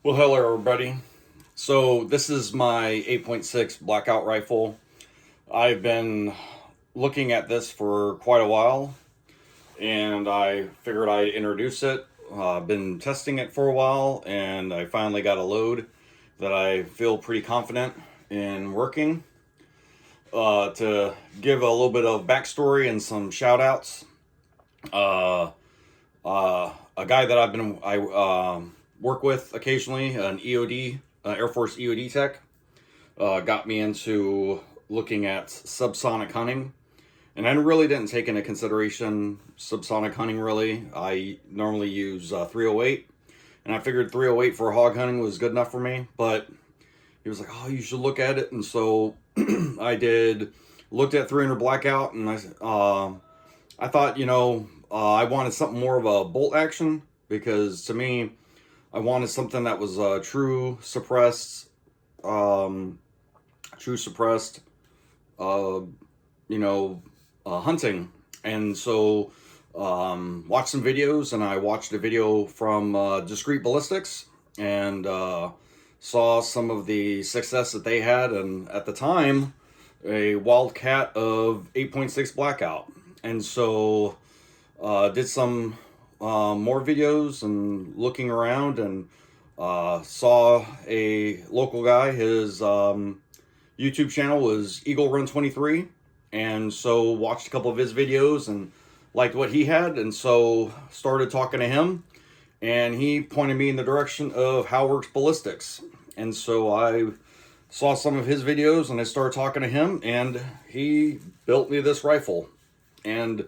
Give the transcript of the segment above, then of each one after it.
Well, hello everybody. So this is my 8.6 Blackout Rifle. I've been looking at this for quite a while, and I figured I'd introduce it. I've been testing it for a while, and I finally got a load that I feel pretty confident in working. To give a little bit of backstory and some shout outs, a guy that I work with occasionally, an EOD, Air Force EOD tech, got me into looking at subsonic hunting. And I really didn't take into consideration subsonic hunting, really. I normally use 308, and I figured 308 for hog hunting was good enough for me. But he was like, oh, you should look at it. And so I did, looked at 300 Blackout, and I thought, I wanted something more of a bolt action, because to me, I wanted something that was true suppressed, hunting. And so watched some videos, and I watched a video from Discreet Ballistics, and saw some of the success that they had, and at the time, a wildcat of 8.6 Blackout. And so did some more videos and looking around, and saw a local guy. His YouTube channel was Eagle Run 23, and so watched a couple of his videos and liked what he had, and so started talking to him, and he pointed me in the direction of Halworx Ballistics. And so I saw some of his videos, and I started talking to him, and he built me this rifle. And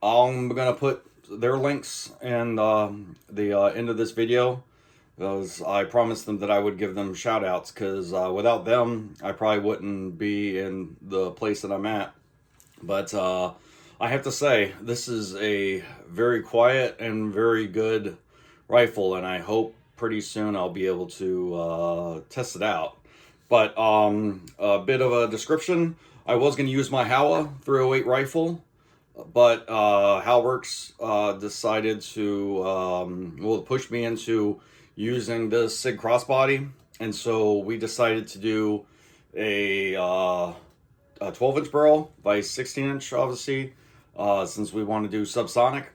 I'm gonna put their links in the end of this video, because I promised them that I would give them shout outs, because without them I probably wouldn't be in the place that I'm at. But I have to say, this is a very quiet and very good rifle, and I hope pretty soon I'll be able to test it out. But a bit of a description: I was going to use my Howa 308 rifle, but Halworx decided to push me into using this SIG crossbody, and so we decided to do a 12-inch barrel by 16-inch, obviously, since we want to do subsonic.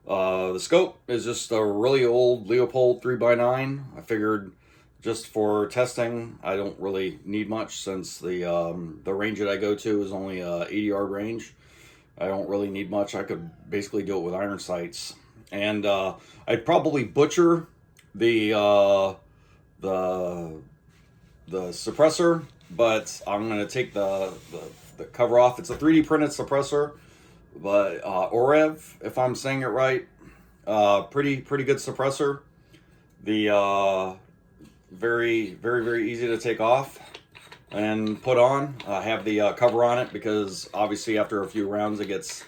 The scope is just a really old Leopold 3x9. I figured just for testing, I don't really need much, since the range that I go to is only a 80-yard range. I don't really need much. I could basically do it with iron sights, and I'd probably butcher the suppressor, but I'm gonna take the cover off. It's a 3D printed suppressor, but Orev, if I'm saying it right, pretty good suppressor. The very easy to take off and put on. I have the cover on it because obviously after a few rounds it gets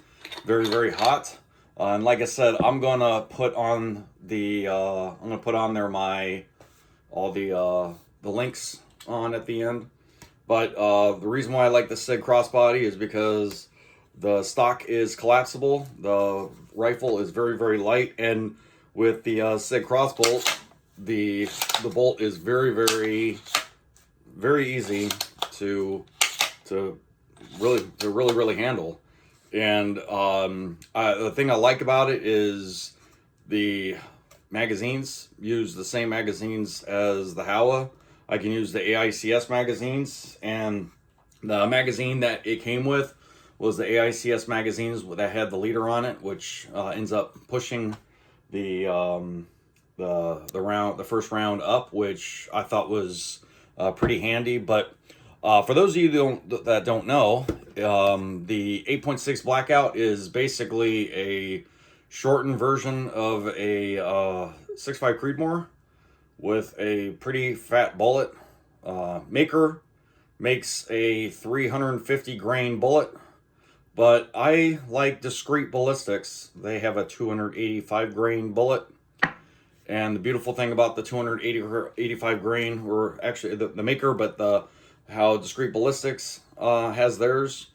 very hot. And like I said, I'm gonna put on the all the links on at the end. But the reason why I like the SIG crossbody is because the stock is collapsible. The rifle is very light, and with the SIG crossbolt, the bolt is very easy to really handle. And the thing I like about it is the magazines use the same magazines as the Howa. I can use the AICS magazines, and the magazine that it came with was the AICS magazines that had the leader on it, which ends up pushing the first round up, which I thought was pretty handy. But for those of you that don't know, the 8.6 Blackout is basically a shortened version of a 6.5 Creedmoor with a pretty fat bullet. Maker makes a 350 grain bullet, but I like Discreet Ballistics. They have a 285 grain bullet. And the beautiful thing about the 285 grain, or actually the maker, but how Discreet Ballistics has theirs,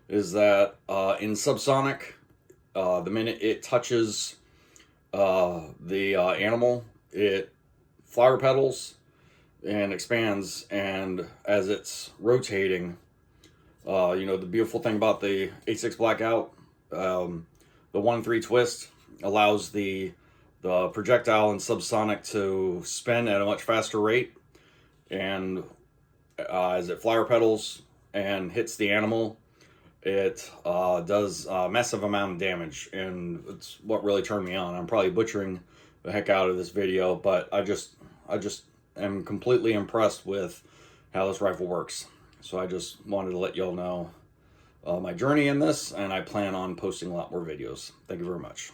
is that in subsonic, the minute it touches the animal, it flower petals and expands, and as it's rotating, you know, the beautiful thing about the 8.6 Blackout, the 1-3 twist allows the projectile and subsonic to spin at a much faster rate, and as it flower petals and hits the animal, it does a massive amount of damage, and it's what really turned me on. I'm probably butchering the heck out of this video, but I just am completely impressed with how this rifle works. So I just wanted to let y'all know my journey in this, and I plan on posting a lot more videos. Thank you very much.